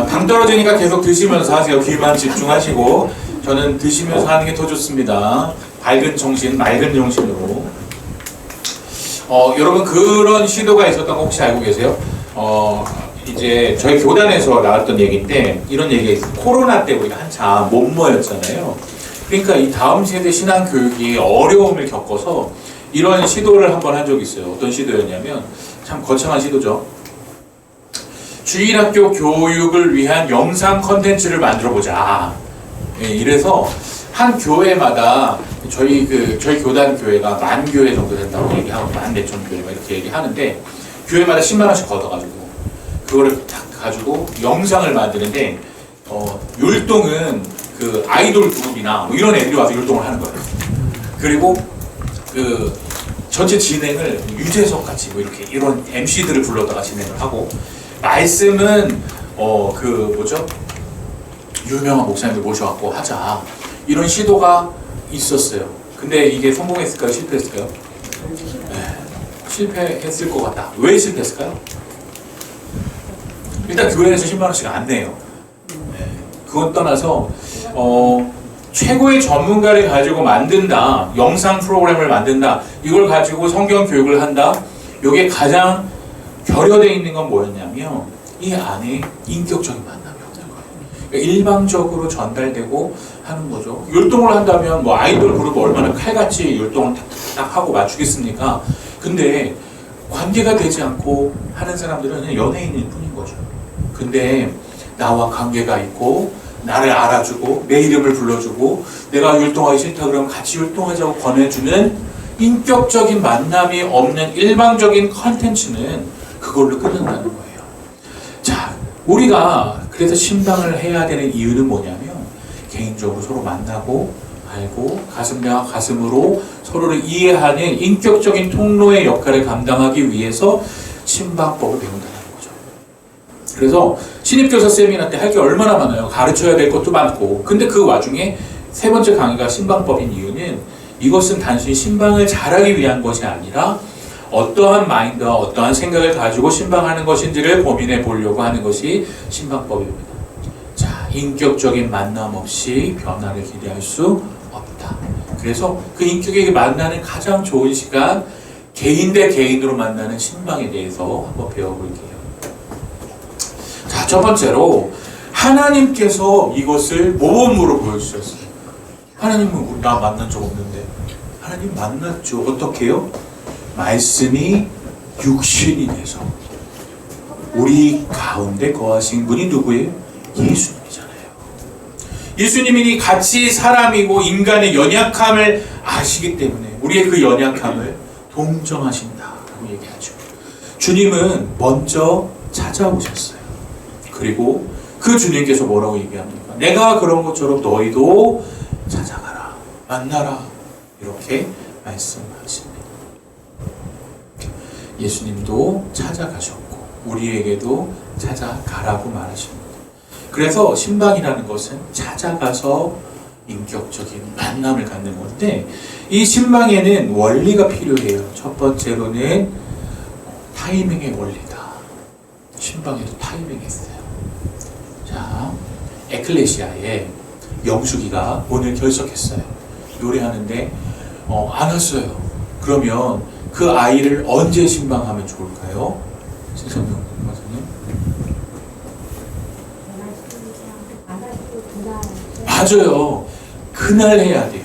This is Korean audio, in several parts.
당 떨어지니까 계속 드시면서 하세요. 귀만 집중하시고. 저는 드시면서 하는 게 더 좋습니다. 밝은 정신, 맑은 정신으로. 여러분 그런 시도가 있었던 거 혹시 알고 계세요? 이제 저희 교단에서 나왔던 얘기인데 이런 얘기가 있어요. 코로나 때 우리가 한참 못 모였잖아요. 그러니까 이 다음 세대 신앙 교육이 어려움을 겪어서 이런 시도를 한번 한 적이 있어요. 어떤 시도였냐면 참 거창한 시도죠. 주일학교 교육을 위한 영상 컨텐츠를 만들어 보자. 예, 이래서 한 교회마다 저희 교단 교회가 10,000교회 정도 된다고 얘기하고 14,000교회 이렇게 얘기하는데 교회마다 10만 원씩 걷어가지고 그거를 딱 가지고 영상을 만드는데 율동은 그 아이돌 그룹이나 뭐 이런 애들이 와서 율동을 하는 거예요. 그리고 그 전체 진행을 유재석 같이 뭐 이렇게 이런 MC들을 불러다가 진행을 하고 말씀은 유명한 목사님들 모셔갖고 하자 이런 시도가 있었어요. 근데 이게 성공했을까요? 실패했을까요? 네, 실패했을 것 같다. 왜 실패했을까요? 일단 교회에서 10만 원씩 안 내요. 네, 그건 떠나서 최고의 전문가를 가지고 만든다, 영상 프로그램을 만든다, 이걸 가지고 성경 교육을 한다. 이게 가장 결여되어 있는 건 뭐였냐면 이 안에 인격적인 만남이 없는 거예요. 그러니까 일방적으로 전달되고 하는 거죠. 율동을 한다면 뭐 아이돌 그룹 얼마나 칼같이 율동을 탁탁 하고 맞추겠습니까? 근데 관계가 되지 않고 하는 사람들은 그냥 연예인일 뿐인 거죠. 근데 나와 관계가 있고 나를 알아주고 내 이름을 불러주고 내가 율동하기 싫다 그러면 같이 율동하자고 권해주는 인격적인 만남이 없는 일방적인 컨텐츠는 그걸로 끝난다는 거예요. 자, 우리가 그래서 신방을 해야 되는 이유는 뭐냐면 개인적으로 서로 만나고 알고 가슴과 가슴으로 서로를 이해하는 인격적인 통로의 역할을 감당하기 위해서 신방법을 배운다는 거죠. 그래서 신입교사 세미나 때 할 게 얼마나 많아요. 가르쳐야 될 것도 많고. 근데 그 와중에 세 번째 강의가 신방법인 이유는 이것은 단순히 신방을 잘하기 위한 것이 아니라 어떠한 마인드와 어떠한 생각을 가지고 신방하는 것인지를 고민해 보려고 하는 것이 신방법입니다. 자, 인격적인 만남 없이 변화를 기대할 수 없다. 그래서 그 인격에게 만나는 가장 좋은 시간, 개인 대 개인으로 만나는 신방에 대해서 한번 배워볼게요. 자, 첫 번째로 하나님께서 이것을 모범으로 보여주셨어요. 하나님은 나 만난 적 없는데. 하나님 만났죠. 어떻게 해요? 말씀이 육신이 돼서 우리 가운데 거하신 분이 누구예요? 예수님이잖아요. 예수님이 같이 사람이고 인간의 연약함을 아시기 때문에 우리의 그 연약함을 동정하신다라고 얘기하죠. 주님은 먼저 찾아오셨어요. 그리고 그 주님께서 뭐라고 얘기합니까? 내가 그런 것처럼 너희도 찾아가라, 만나라, 이렇게 말씀하십니다. 예수님도 찾아가셨고 우리에게도 찾아가라고 말하십니다. 그래서 신방이라는 것은 찾아가서 인격적인 만남을 갖는 건데 이 신방에는 원리가 필요해요. 첫 번째로는 타이밍의 원리다. 신방에도 타이밍이 있어요. 자, 에클레시아에 영숙이가 오늘 결석했어요. 노래하는데 안 왔어요. 그러면 그 아이를 언제 신방하면 좋을까요? 신성경 선생님. 맞아요. 그날 해야 돼요.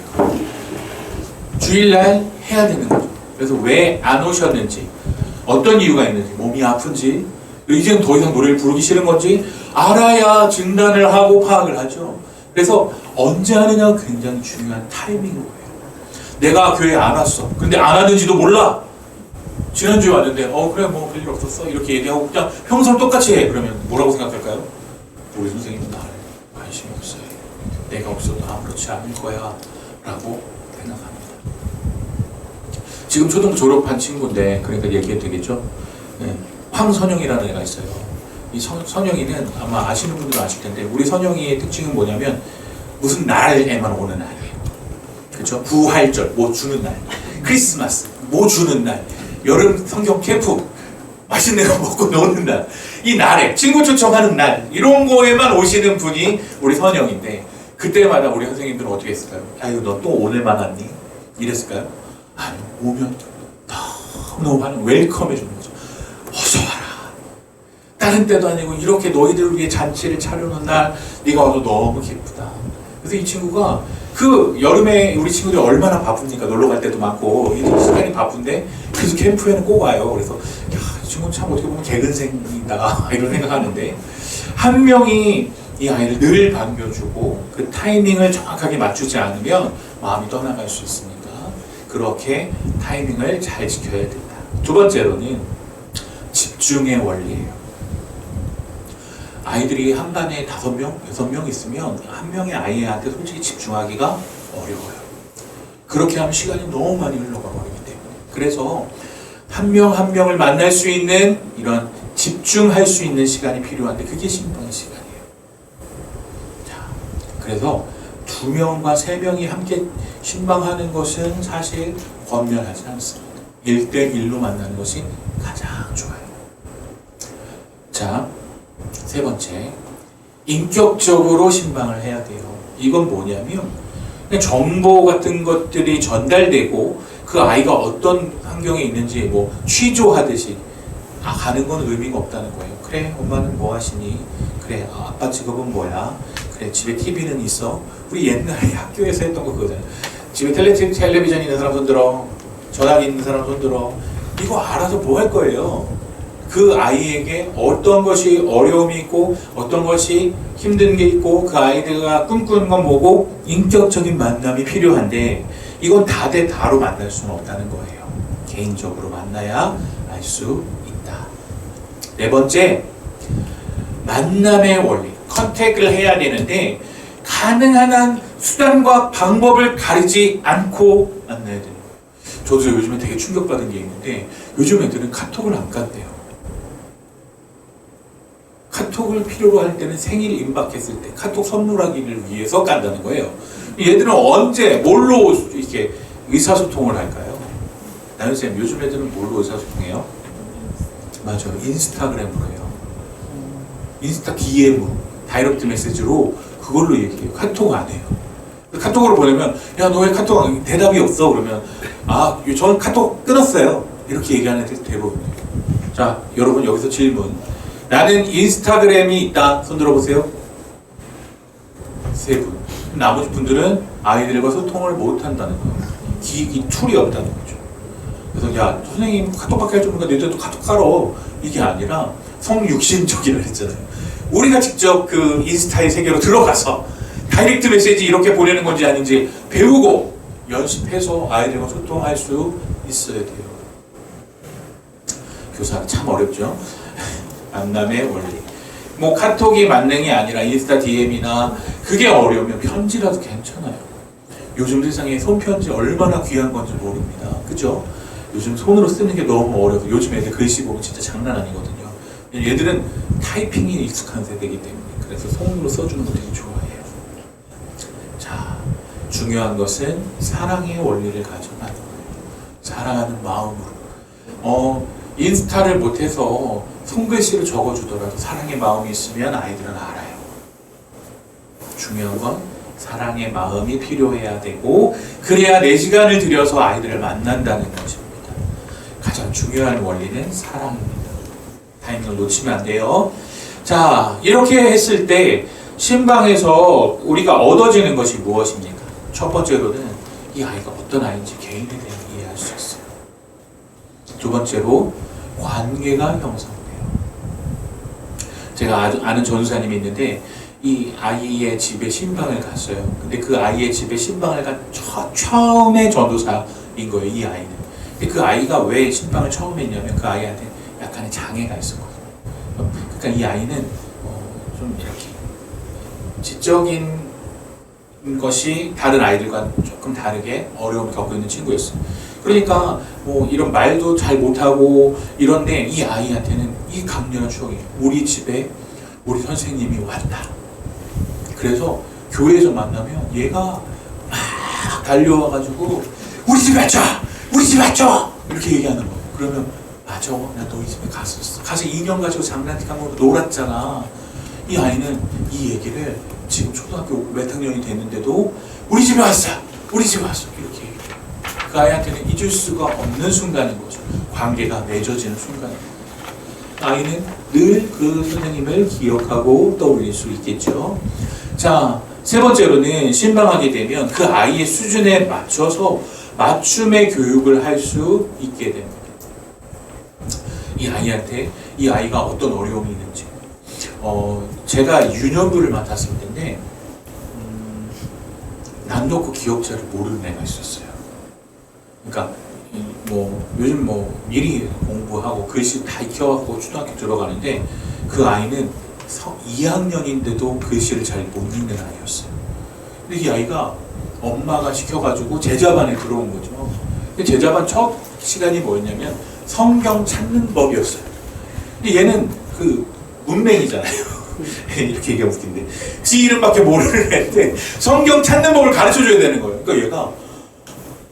주일날 해야 되는 거죠. 그래서 왜 안 오셨는지, 어떤 이유가 있는지, 몸이 아픈지, 이제는 더 이상 노래를 부르기 싫은 건지 알아야 진단을 하고 파악을 하죠. 그래서 언제 하느냐가 굉장히 중요한 타이밍인 거예요. 내가 교회에 안 왔어. 근데 안 왔는지도 몰라. 지난주에 왔는데 그래 뭐 별일 없었어 이렇게 얘기하고 그냥 평소랑 똑같이 해. 그러면 뭐라고 생각할까요? 우리 선생님은 나를 관심이 없어요. 내가 없어도 아무렇지 않을 거야 라고 생각합니다. 지금 초등 졸업한 친구인데 그러니까 얘기해도 되겠죠? 네. 황선영이라는 애가 있어요. 이 선영이는 아마 아시는 분들은 아실 텐데 우리 선영이의 특징은 뭐냐면 무슨 날에만 오는 날이에요. 그렇죠? 부활절 뭐 주는 날, 크리스마스 뭐 주는 날, 여름 성경 캠프 맛있는 거 먹고 노는 날, 이 날에 친구 초청하는 날 이런 거에만 오시는 분이 우리 선영인데 그때마다 우리 선생님들은 어떻게 했을까요? 아유 너 또 오늘만 왔니? 이랬을까요? 아니 오면 너무 많은 웰컴 해주는 거죠. 어서 와라. 다른 때도 아니고 이렇게 너희들을 위해 잔치를 차려놓은 날 네가 와서 너무 기쁘다. 그래서 이 친구가 그 여름에 우리 친구들이 얼마나 바쁩니까? 놀러 갈 때도 많고 이 시간이 바쁜데 그래서 캠프에는 꼭 와요. 그래서 야, 이 친구는 참 어떻게 보면 개근생이다 이런 생각하는데 한 명이 이 아이를 늘 반겨주고 그 타이밍을 정확하게 맞추지 않으면 마음이 떠나갈 수 있으니까 그렇게 타이밍을 잘 지켜야 된다. 두 번째로는 집중의 원리예요. 아이들이 한 반에 5명, 6명 있으면 한 명의 아이한테 솔직히 집중하기가 어려워요. 그렇게 하면 시간이 너무 많이 흘러가 버리기 때문에. 그래서 한 명 한 명을 만날 수 있는 이런 집중할 수 있는 시간이 필요한데 그게 신방의 시간이에요. 자, 그래서 2명과 3명이 함께 신방하는 것은 사실 권면하지 않습니다. 1대1로 만나는 것이 가장 좋아요. 자, 세 번째, 인격적으로 신방을 해야 돼요. 이건 뭐냐면 그냥 정보 같은 것들이 전달되고 그 아이가 어떤 환경에 있는지 뭐 취조하듯이 가는 건 의미가 없다는 거예요. 그래 엄마는 뭐 하시니? 그래 아빠 직업은 뭐야? 그래 집에 TV는 있어? 우리 옛날에 학교에서 했던 거 그거잖아요. 집에 텔레비전 있는 사람 손들어, 전화기 있는 사람 손들어. 이거 알아서 뭐 할 거예요? 그 아이에게 어떤 것이 어려움이 있고 어떤 것이 힘든 게 있고 그 아이들과 꿈꾸는 건 뭐고 인격적인 만남이 필요한데 이건 다대다로 만날 수는 없다는 거예요. 개인적으로 만나야 알 수 있다. 네 번째, 만남의 원리. 컨택을 해야 되는데 가능한 한 수단과 방법을 가리지 않고 만나야 되는 거예요. 저도 요즘에 되게 충격받은 게 있는데 요즘 애들은 카톡을 안 깐대요. 카톡을 필요로 할 때는 생일 임박했을 때 카톡 선물하기를 위해서 깐다는 거예요. 얘들은 언제 뭘로 이렇게 의사소통을 할까요? 나연쌤 요즘 애들은 뭘로 의사소통해요? 맞아요. 인스타그램으로 해요. 인스타 DM으로 다이렉트 메시지로 그걸로 얘기해요. 카톡 안 해요. 카톡으로 보내면 야 너 왜 카톡 대답이 없어? 그러면 아 저는 카톡 끊었어요. 이렇게 얘기하는 애들 대부분이에요. 자 여러분 여기서 질문. 나는 인스타그램이 있다. 손 들어보세요. 3분. 나머지 분들은 아이들과 소통을 못한다는 거예요. 이 툴이 없다는 거죠. 그래서 야 선생님 카톡밖에 할 줄 모르니까 너희들도 카톡 깔어. 이게 아니라 성육신적이라 했잖아요. 우리가 직접 그 인스타의 세계로 들어가서 다이렉트 메시지 이렇게 보내는 건지 아닌지 배우고 연습해서 아이들과 소통할 수 있어야 돼요. 교사는 참 어렵죠. 만남의 원리. 뭐 카톡이 만능이 아니라 인스타 DM이나 그게 어려우면 편지라도 괜찮아요. 요즘 세상에 손편지 얼마나 귀한 건지 모릅니다. 그죠? 요즘 손으로 쓰는 게 너무 어려워서 요즘 애들 글씨 보면 진짜 장난 아니거든요. 얘들은 타이핑이 익숙한 세대이기 때문에 그래서 손으로 써주는 거 되게 좋아해요. 자, 중요한 것은 사랑의 원리를 가져가는 거예요. 사랑하는 마음으로. 인스타를 못해서 손글씨를 적어주더라도 사랑의 마음이 있으면 아이들은 알아요. 중요한 건 사랑의 마음이 필요해야 되고 그래야 내 시간을 들여서 아이들을 만난다는 것입니다. 가장 중요한 원리는 사랑입니다. 타이밍을 놓치면 안 돼요. 자, 이렇게 했을 때 신방에서 우리가 얻어지는 것이 무엇입니까? 첫 번째로는 이 아이가 어떤 아이인지 개인에 대해 이해할 수 있어요. 두 번째로 관계가 형성돼요. 제가 아는 전도사님이 있는데 이 아이의 집에 신방을 갔어요. 근데 그 아이의 집에 신방을 간 처음에 전도사인 거예요. 이 아이는. 근데 그 아이가 왜 신방을 처음 했냐면 그 아이한테 약간의 장애가 있었거든요. 그러니까 이 아이는 좀 이렇게 지적인 것이 다른 아이들과 조금 다르게 어려움을 겪고 있는 친구였어요. 그러니까 뭐 이런 말도 잘 못하고 이런데 이 아이한테는 이 강렬한 추억이 우리 집에 우리 선생님이 왔다. 그래서 교회에서 만나면 얘가 막 달려와가지고 우리 집 왔죠! 우리 집 왔죠! 이렇게 얘기하는 거예요. 그러면 맞아, 나 너희 집에 갔었어. 가서 인형 가지고 장난감으로 놀았잖아. 이 아이는 이 얘기를 지금 초등학교 몇 학년이 됐는데도 우리 집에 왔어, 우리 집에 왔어, 이렇게 얘기해요. 그 아이한테는 잊을 수가 없는 순간인 거죠. 관계가 맺어지는 순간입니다. 아이는 늘 그 선생님을 기억하고 떠올릴 수 있겠죠. 자, 세 번째로는 신방하게 되면 그 아이의 수준에 맞춰서 맞춤의 교육을 할 수 있게 됩니다. 이 아이한테 이 아이가 어떤 어려움이 있는지 제가 유년부를 맡았을 때인데 난 놓고 기억자를 모르는 애가 있었어요. 그러니까 요즘 미리 공부하고 글씨 다 익혀갖고 초등학교 들어가는데 그 아이는 2학년인데도 글씨를 잘 못 읽는 아이였어요. 근데 이 아이가 엄마가 시켜가지고 제자반에 들어온 거죠. 근데 제자반 첫 시간이 뭐였냐면 성경 찾는 법이었어요. 근데 얘는 그 문맹이잖아요. 이렇게 얘기하면 웃긴데 지 이름밖에 모르는 애인데 성경 찾는 법을 가르쳐줘야 되는 거예요. 그러니까 얘가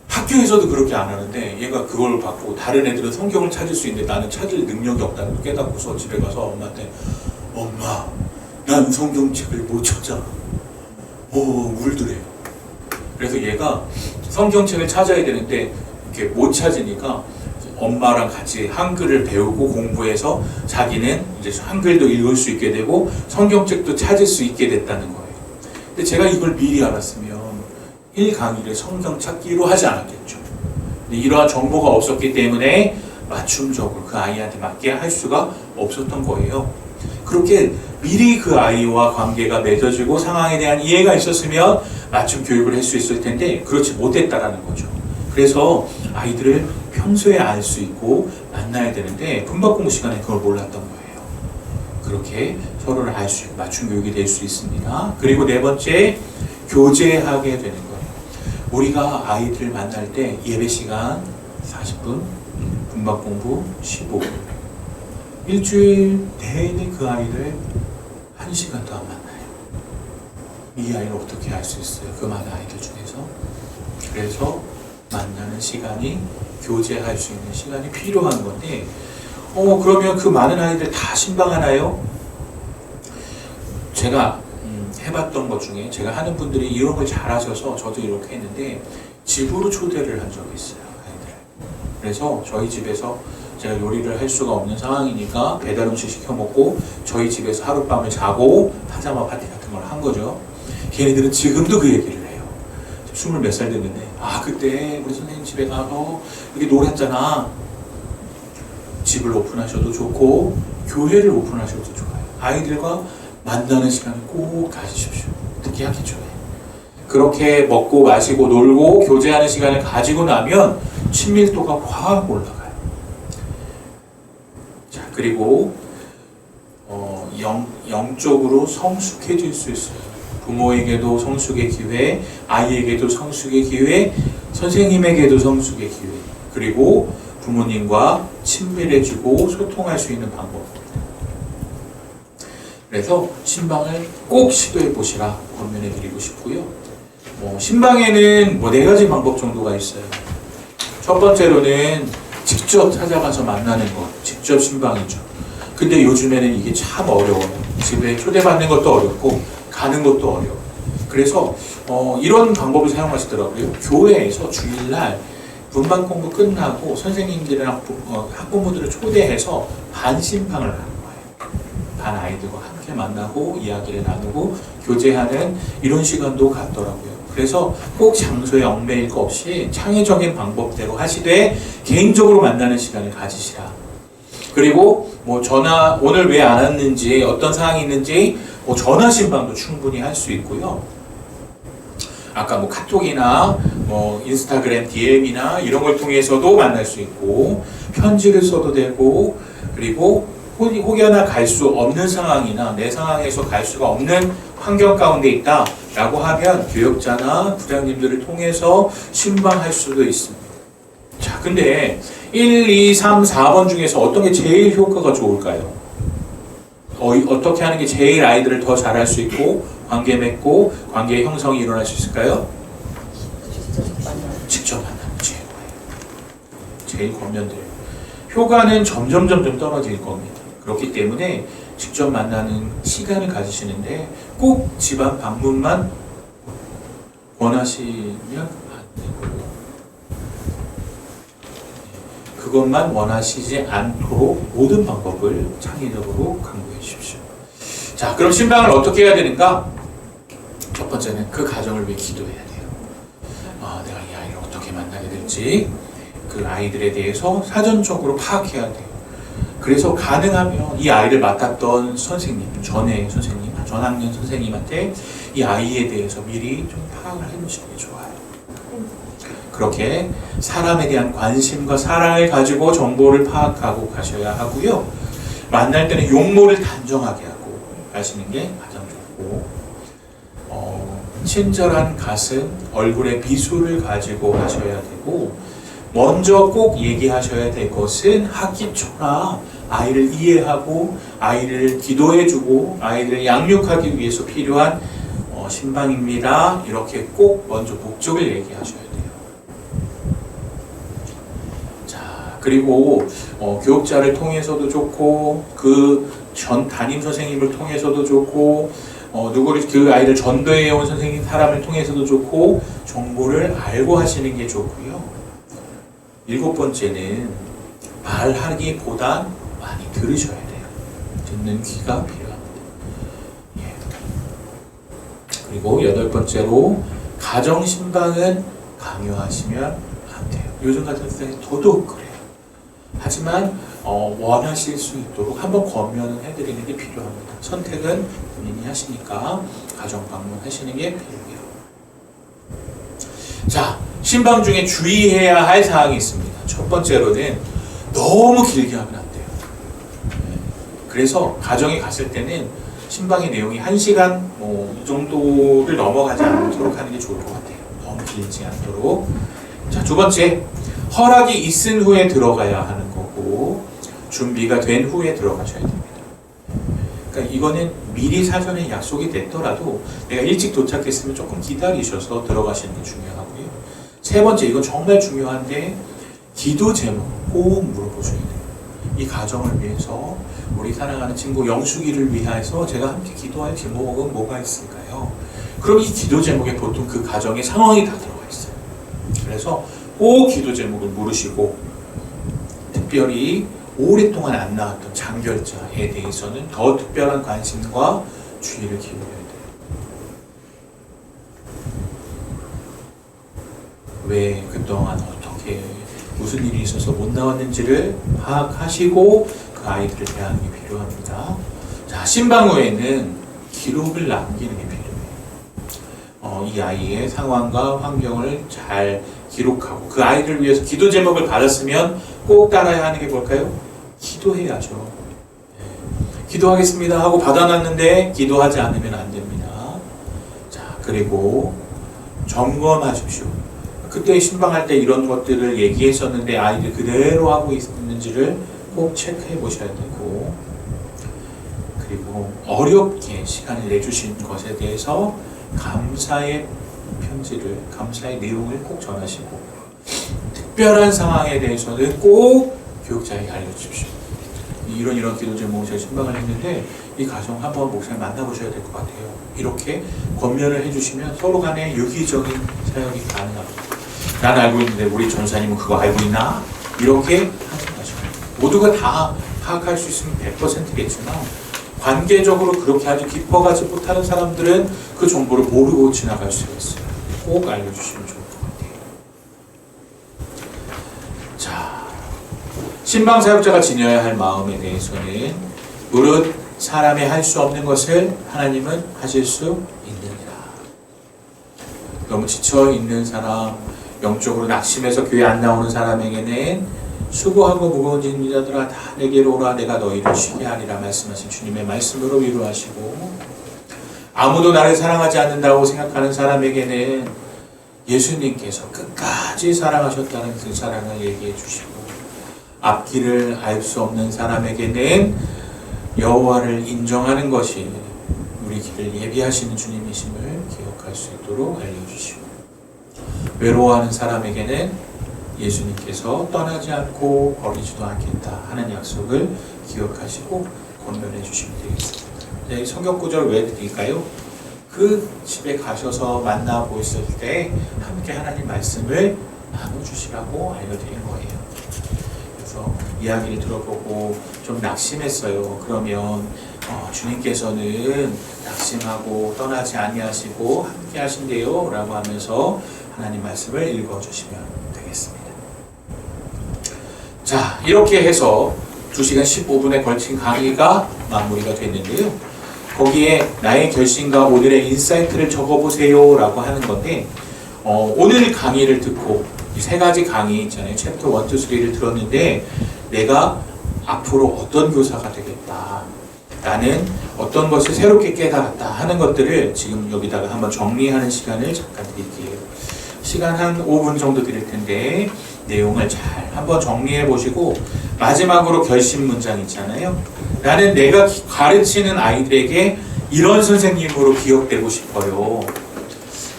학교에서도 그렇게 안 하는데 얘가 그걸 받고 다른 애들은 성경을 찾을 수 있는데 나는 찾을 능력이 없다는 걸 깨닫고서 집에 가서 엄마한테 엄마, 난 성경책을 못 찾아. 울더래요. 그래서 얘가 성경책을 찾아야 되는데 이렇게 못 찾으니까 엄마랑 같이 한글을 배우고 공부해서 자기는 이제 한글도 읽을 수 있게 되고 성경책도 찾을 수 있게 됐다는 거예요. 근데 제가 이걸 미리 알았으면 1강의를 성경 찾기로 하지 않았겠죠. 근데 이러한 정보가 없었기 때문에 맞춤적으로 그 아이한테 맞게 할 수가 없었던 거예요. 그렇게 미리 그 아이와 관계가 맺어지고 상황에 대한 이해가 있었으면 맞춤 교육을 할 수 있을 텐데 그렇지 못했다라는 거죠. 그래서 아이들을 평소에 알 수 있고 만나야 되는데 분박 공부 시간에 그걸 몰랐던 거예요. 그렇게 서로를 알 수 있고 맞춤 교육이 될 수 있습니다. 그리고 네 번째, 교제하게 되는 거예요. 우리가 아이들을 만날 때 예배 시간 40분, 분박 공부 15분. 일주일 내내 그 아이를 1시간도 안 만나요. 이 아이를 어떻게 알 수 있어요? 그 많은 아이들 중에서. 그래서 만나는 시간이, 교제할 수 있는 시간이 필요한 건데 그러면 그 많은 아이들 다 신방하나요? 제가 해봤던 것 중에 제가 하는 분들이 이런 걸 잘하셔서 저도 이렇게 했는데 집으로 초대를 한 적이 있어요. 아이들을. 그래서 저희 집에서 제가 요리를 할 수가 없는 상황이니까 배달 음식 시켜 먹고 저희 집에서 하룻밤을 자고 파자마 파티 같은 걸 한 거죠. 걔네들은 지금도 그 얘기를 해요. 20 몇 살 됐는데 그때 우리 선생님 집에 가서 이렇게 놀았잖아. 집을 오픈하셔도 좋고 교회를 오픈하셔도 좋아요. 아이들과 만나는 시간을 꼭 가지십시오. 특히 학기 초에. 그렇게 먹고 마시고 놀고 교제하는 시간을 가지고 나면 친밀도가 확 올라가요. 자, 그리고 영적으로 성숙해질 수 있어요. 부모에게도 성숙의 기회, 아이에게도 성숙의 기회, 선생님에게도 성숙의 기회, 그리고 부모님과 친밀해지고 소통할 수 있는 방법입니다. 그래서 신방을 꼭 시도해 보시라 권면해 드리고 싶고요. 신방에는 4가지 방법 정도가 있어요. 첫 번째로는 직접 찾아가서 만나는 것, 직접 신방이죠. 근데 요즘에는 이게 참 어려워요. 집에 초대받는 것도 어렵고 가는 것도 어려워요. 그래서 이런 방법을 사용하시더라고요. 교회에서 주일날 분반 공부 끝나고 선생님들이랑 학부모들을 초대해서 반신방을 하는 거예요. 반 아이들과 함께 만나고 이야기를 나누고 교제하는 이런 시간도 갖더라고요. 그래서 꼭 장소에 얽매일 거 없이 창의적인 방법대로 하시되 개인적으로 만나는 시간을 가지시라. 그리고 전화 오늘 왜 안 왔는지 어떤 상황이 있는지 전화 신방도 충분히 할 수 있고요. 아까 카톡이나 인스타그램 DM이나 이런 걸 통해서도 만날 수 있고 편지를 써도 되고 그리고 혹여나 갈 수 없는 상황이나 내 상황에서 갈 수가 없는 환경 가운데 있다 라고 하면 교역자나 부장님들을 통해서 신방할 수도 있습니다. 자, 근데 1, 2, 3, 4번 중에서 어떤 게 제일 효과가 좋을까요? 어떻게 하는 게 제일 아이들을 더 잘할 수 있고 관계 맺고 관계 형성이 일어날 수 있을까요? 직접 만나는 최고예요. 제일 권면드려요. 효과는 점점 떨어질 겁니다. 그렇기 때문에 직접 만나는 시간을 가지시는데 꼭 집안 방문만 원하시면 안 되고요. 그것만 원하시지 않도록 모든 방법을 창의적으로 강구해 주십시오. 자, 그럼 신방을 어떻게 해야 되는가? 첫 번째는 그 가정을 위해 기도해야 돼요. 내가 이 아이를 어떻게 만나게 될지 그 아이들에 대해서 사전적으로 파악해야 돼요. 그래서 가능하면 이 아이를 맡았던 선생님, 전의 선생님, 전학년 선생님한테 이 아이에 대해서 미리 좀 파악을 해놓으시는 게 좋아요. 그렇게 사람에 대한 관심과 사랑을 가지고 정보를 파악하고 가셔야 하고요. 만날 때는 용모를 단정하게 하고 가시는 게 가장 좋고, 친절한 가슴, 얼굴에 미소를 가지고 하셔야 되고, 먼저 꼭 얘기하셔야 될 것은 학기초나 아이를 이해하고 아이를 기도해주고 아이를 양육하기 위해서 필요한 신방입니다. 이렇게 꼭 먼저 목적을 얘기하셔야 돼요. 자, 그리고 교육자를 통해서도 좋고 그 전 담임 선생님을 통해서도 좋고 누구를 그 아이를 전도해 온 선생님 사람을 통해서도 좋고 정보를 알고 하시는 게 좋고요. 7번째는 말하기보단 많이 들으셔야 돼요. 듣는 귀가 필요합니다. 예. 그리고 8번째로 가정신방은 강요하시면 안 돼요. 요즘 같은 때는 더더욱 그래요. 하지만 원하실 수 있도록 한번 권면을 해드리는 게 필요합니다. 선택은 본인이 하시니까 가정 방문하시는 게 필요해요. 자, 신방 중에 주의해야 할 사항이 있습니다. 첫 번째로는 너무 길게 하면 안 돼요. 그래서 가정에 갔을 때는 신방의 내용이 1시간 이 정도를 넘어가지 않도록 하는 게 좋을 것 같아요. 너무 길지 않도록. 자, 두 번째, 허락이 있은 후에 들어가야 하는 거고 준비가 된 후에 들어가셔야 됩니다. 그러니까 이거는 미리 사전에 약속이 됐더라도 내가 일찍 도착했으면 조금 기다리셔서 들어가시는 게 중요하고요. 세 번째, 이건 정말 중요한데 기도 제목 꼭 물어보셔야 돼요. 이 가정을 위해서 우리 사랑하는 친구 영숙이를 위해서 제가 함께 기도할 제목은 뭐가 있을까요? 그럼 이 기도 제목에 보통 그 가정의 상황이 다 들어가 있어요. 그래서 꼭 기도 제목을 물으시고 특별히 오랫동안 안 나왔던 장결자에 대해서는 더 특별한 관심과 주의를 기울여야 돼요. 왜 그동안 어떻게 무슨 일이 있어서 못 나왔는지를 파악하시고 그 아이들을 대하는 게 필요합니다. 자, 신방 후에는 기록을 남기는 게 필요해요. 이 아이의 상황과 환경을 잘 기록하고 그 아이를 위해서 기도 제목을 받았으면 꼭 따라야 하는 게 뭘까요? 기도해야죠. 네. 기도하겠습니다 하고 받아놨는데 기도하지 않으면 안 됩니다. 자, 그리고 점검하십시오. 그때 신방할 때 이런 것들을 얘기했었는데 아이들 그대로 하고 있는지를 꼭 체크해 보셔야 되고, 그리고 어렵게 시간을 내주신 것에 대해서 감사의 편지를, 감사의 내용을 꼭 전하시고, 특별한 상황에 대해서는 꼭 교육자에게 알려주십시오. 이런 기도 제목을 제가 신방을 했는데 이 가정 한번 목사님 만나보셔야 될 것 같아요. 이렇게 권면을 해주시면 서로 간에 유기적인 사역이 가능합니다. 난 알고 있는데 우리 전사님은 그거 알고 있나? 이렇게 하지 마시고, 모두가 다 파악할 수 있으면 100%겠지만 관계적으로 그렇게 아주 깊어가지 못하는 사람들은 그 정보를 모르고 지나갈 수가 있어요. 꼭 알려주시면 좋을 것 같아요. 자, 신방 사역자가 지녀야 할 마음에 대해서는 무릇 사람이 할 수 없는 것을 하나님은 하실 수 있느니라. 너무 지쳐 있는 사람, 영적으로 낙심해서 교회 안 나오는 사람에게는 수고하고 무거운 짐진 자들아 다 내게로 오라 내가 너희를 쉬게 하리라 말씀하신 주님의 말씀으로 위로하시고, 아무도 나를 사랑하지 않는다고 생각하는 사람에게는 예수님께서 끝까지 사랑하셨다는 그 사랑을 얘기해 주시고, 앞길을 알 수 없는 사람에게는 여호와를 인정하는 것이 우리 길을 예비하시는 주님이심을 기억할 수 있도록 알려주시고, 외로워하는 사람에게는 예수님께서 떠나지 않고 버리지도 않겠다 하는 약속을 기억하시고 권면해 주시면 되겠습니다. 네, 성경 구절 왜 드릴까요? 그 집에 가셔서 만나고 있을 때 함께 하나님 말씀을 나눠주시라고 알려드린 거예요. 그래서 이야기를 들어보고 좀 낙심했어요. 그러면 주님께서는 낙심하고 떠나지 아니하시고 함께 하신대요 라고 하면서 하나님 말씀을 읽어주시면 되겠습니다. 자, 이렇게 해서 2시간 15분에 걸친 강의가 마무리가 됐는데요. 거기에 나의 결심과 오늘의 인사이트를 적어보세요 라고 하는 건데 오늘 강의를 듣고 이 3가지 강의 있잖아요. 챕터 1, 2, 3를 들었는데 내가 앞으로 어떤 교사가 되겠다, 나는 어떤 것을 새롭게 깨달았다 하는 것들을 지금 여기다가 한번 정리하는 시간을 잠깐 드릴게요. 시간 한 5분 정도 드릴 텐데 내용을 잘 한번 정리해 보시고 마지막으로 결심 문장 있잖아요. 나는 내가 가르치는 아이들에게 이런 선생님으로 기억되고 싶어요.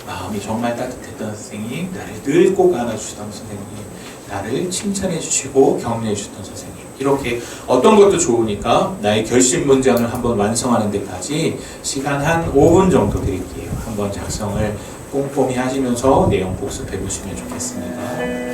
마음이 정말 따뜻했던 선생님, 나를 늘 꼭 안아주시던 선생님, 나를 칭찬해 주시고 격려해 주셨던 선생님, 이렇게 어떤 것도 좋으니까 나의 결심 문장을 한번 완성하는 데까지 시간 한 5분 정도 드릴게요. 한번 작성을 꼼꼼히 하시면서 내용 복습해 보시면 좋겠습니다.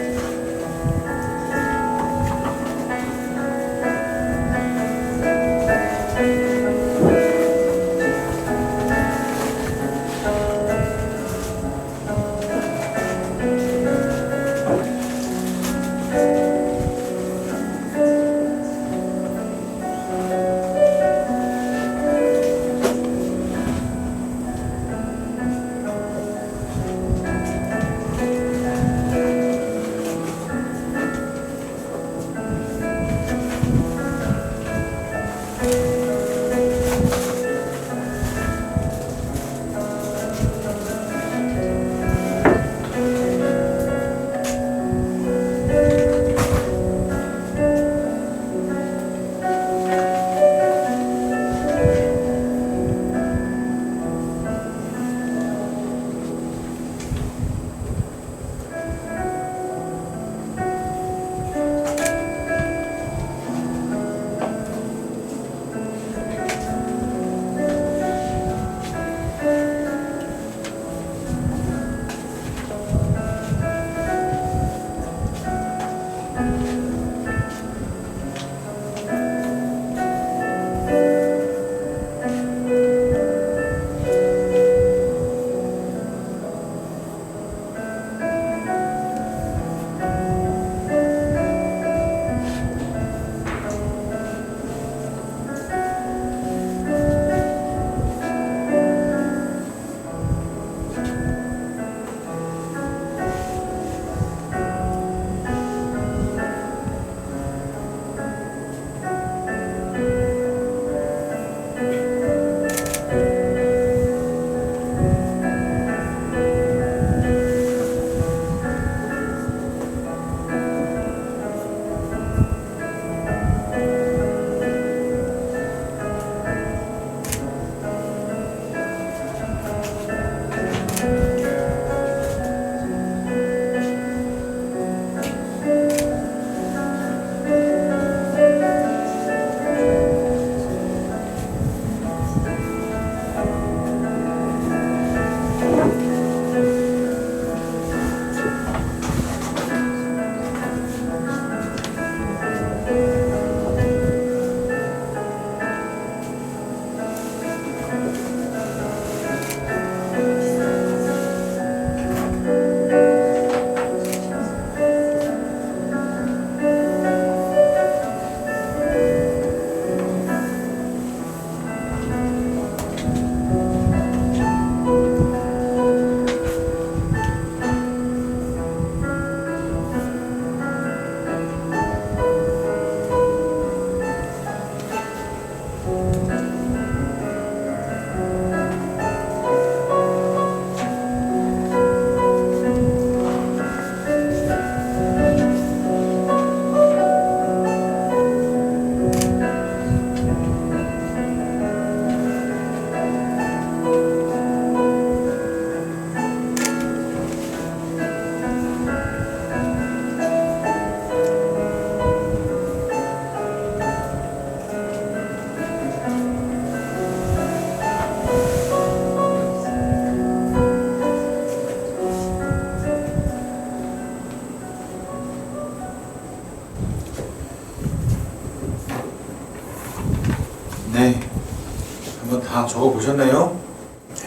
다 적어 보셨나요?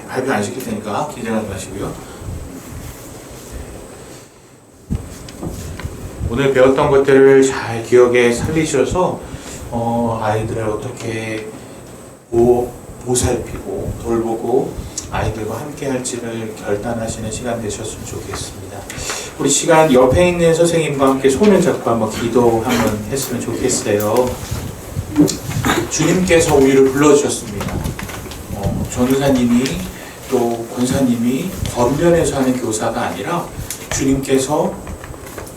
발표 안 시킬 테니까 긴장하지 마시고요. 오늘 배웠던 것들을 잘 기억에 살리셔서 아이들을 어떻게 보살피고 돌보고 아이들과 함께 할지를 결단하시는 시간 되셨으면 좋겠습니다. 우리 시간 옆에 있는 선생님과 함께 손을 잡고 한번 기도 한번 했으면 좋겠어요. 주님께서 우리를 불러주셨습니다. 전우사님이 또 권사님이 겉면에서 하는 교사가 아니라 주님께서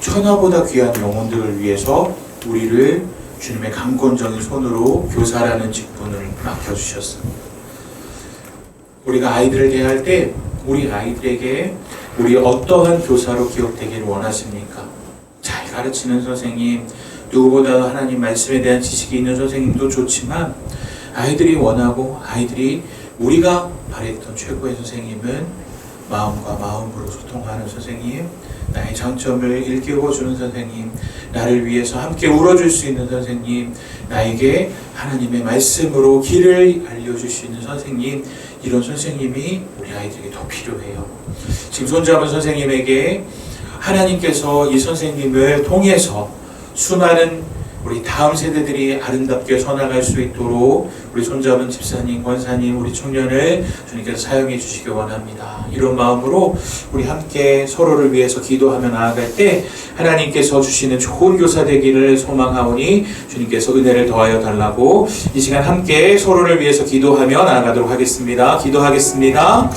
천하보다 귀한 영혼들을 위해서 우리를 주님의 강권적인 손으로 교사라는 직분을 맡겨주셨습니다. 우리가 아이들을 대할 때 우리 아이들에게 우리 어떠한 교사로 기억되기를 원하십니까? 잘 가르치는 선생님, 누구보다 하나님 말씀에 대한 지식이 있는 선생님도 좋지만 아이들이 원하고 아이들이 우리가 바랬던 최고의 선생님은 마음과 마음으로 소통하는 선생님, 나의 장점을 일깨워주는 선생님, 나를 위해서 함께 울어줄 수 있는 선생님, 나에게 하나님의 말씀으로 길을 알려줄 수 있는 선생님, 이런 선생님이 우리 아이들에게 더 필요해요. 지금 손잡은 선생님에게 하나님께서 이 선생님을 통해서 수많은 우리 다음 세대들이 아름답게 서나갈 수 있도록 우리 손잡은 집사님, 권사님, 우리 청년을 주님께서 사용해 주시기 원합니다. 이런 마음으로 우리 함께 서로를 위해서 기도하며 나아갈 때 하나님께서 주시는 좋은 교사 되기를 소망하오니 주님께서 은혜를 더하여 달라고 이 시간 함께 서로를 위해서 기도하며 나아가도록 하겠습니다. 기도하겠습니다.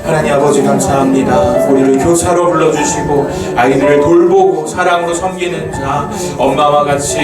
하나님 아버지 감사합니다. 우리를 교사로 불러주시고 아이들을 돌보고 사랑으로 섬기는 자, 엄마와 같이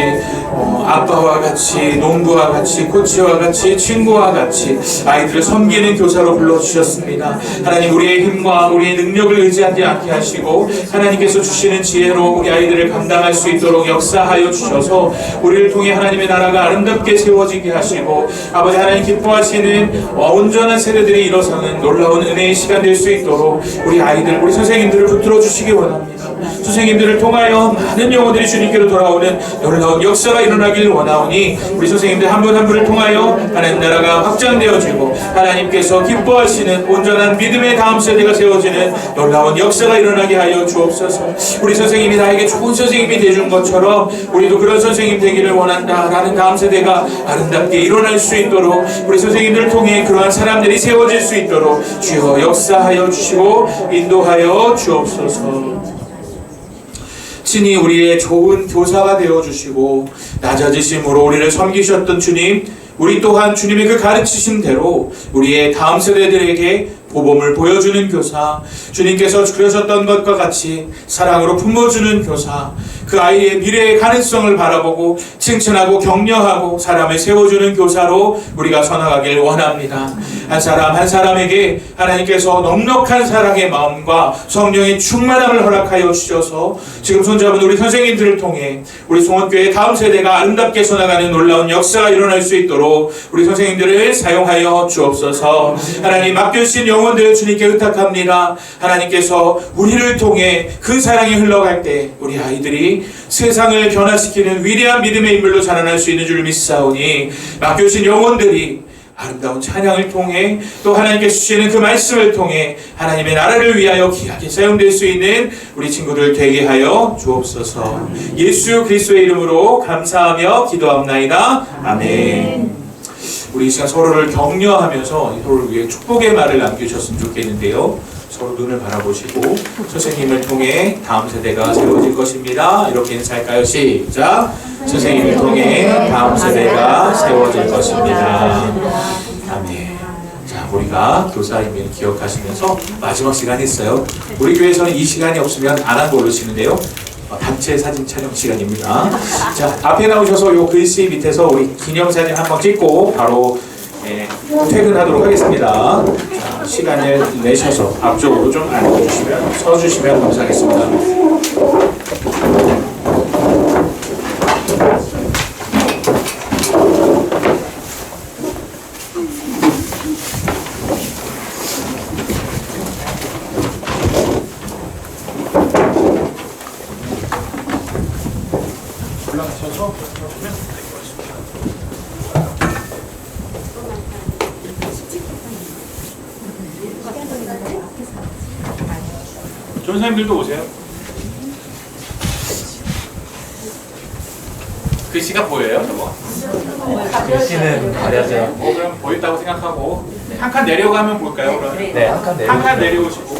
아빠와 같이 농부와 같이 코치와 같이 친구와 같이 아이들을 섬기는 교사로 불러주셨습니다. 하나님 우리의 힘과 우리의 능력을 의지하지 않게 하시고 하나님께서 주시는 지혜로 우리 아이들을 감당할 수 있도록 역사하여 주셔서 우리를 통해 하나님의 나라가 아름답게 세워지게 하시고 아버지 하나님 기뻐하시는 온전한 세대들이 일어서는 놀라운 은혜의 시간 될 수 있도록 우리 아이들, 우리 선생님들을 붙들어 주시기 원합니다. 선생님들을 통하여 많은 영혼들이 주님께로 돌아오는 놀라운 역사가 일어나기를 원하오니 우리 선생님들 한 분 한 분을 통하여 하나님 나라가 확장되어지고 하나님께서 기뻐하시는 온전한 믿음의 다음 세대가 세워지는 놀라운 역사가 일어나게 하여 주옵소서. 우리 선생님이 나에게 좋은 선생님이 되준 것처럼 우리도 그런 선생님 되기를 원한다라는 다음 세대가 아름답게 일어날 수 있도록 우리 선생님들을 통해 그러한 사람들이 세워질 수 있도록 주여 역사하여 주시고 인도하여 주옵소서. 친히 우리의 좋은 교사가 되어주시고 낮아지심으로 우리를 섬기셨던 주님, 우리 또한 주님의 그 가르치심대로 우리의 다음 세대들에게 보범을 보여주는 교사, 주님께서 그러셨던 것과 같이 사랑으로 품어주는 교사, 그 아이의 미래의 가능성을 바라보고 칭찬하고 격려하고 사람을 세워주는 교사로 우리가 서나가길 원합니다. 한 사람 한 사람에게 하나님께서 넉넉한 사랑의 마음과 성령의 충만함을 허락하여 주셔서 지금 손잡은 우리 선생님들을 통해 우리 송원교회 다음 세대가 아름답게 서나가는 놀라운 역사가 일어날 수 있도록 우리 선생님들을 사용하여 주옵소서. 하나님 맡겨주신 영혼들 주님께 의탁합니다. 하나님께서 우리를 통해 그 사랑이 흘러갈 때 우리 아이들이 세상을 변화시키는 위대한 믿음의 인물로 자라날 수 있는 줄 믿사오니 맡겨주신 영혼들이 아름다운 찬양을 통해 또 하나님께서 주시는 그 말씀을 통해 하나님의 나라를 위하여 귀하게 사용될 수 있는 우리 친구들 되게 하여 주옵소서. 예수 그리스도의 이름으로 감사하며 기도합나이다. 아멘. 우리 이 시간 서로를 격려하면서 서로를 위해 축복의 말을 남겨주셨으면 좋겠는데요. 서로 눈을 바라보시고 선생님을 통해 다음 세대가 세워질 것입니다. 이렇게 인사할까요? 시작! 선생님을 통해 다음 세대가 세워질 것입니다. 아멘. 자, 우리가 교사임을 기억하시면서 마지막 시간이 있어요. 우리 교회에서는 이 시간이 없으면 안 한 걸로 치는데요. 단체 사진 촬영 시간입니다. 자, 앞에 나오셔서 요 글씨 밑에서 우리 기념사진 한번 찍고 바로 퇴근하도록 하겠습니다. 자, 시간을 내셔서 앞쪽으로 좀 앉아주시면 서주시면 감사하겠습니다. 올라가셔서 전사님들도 오세요. 글씨가 보여요, 저거? 글씨는 가려져요. 그럼 보인다고 생각하고 한 칸 내려가면 볼까요? 그럼 네, 한 칸 내려. 한 칸 내려오시고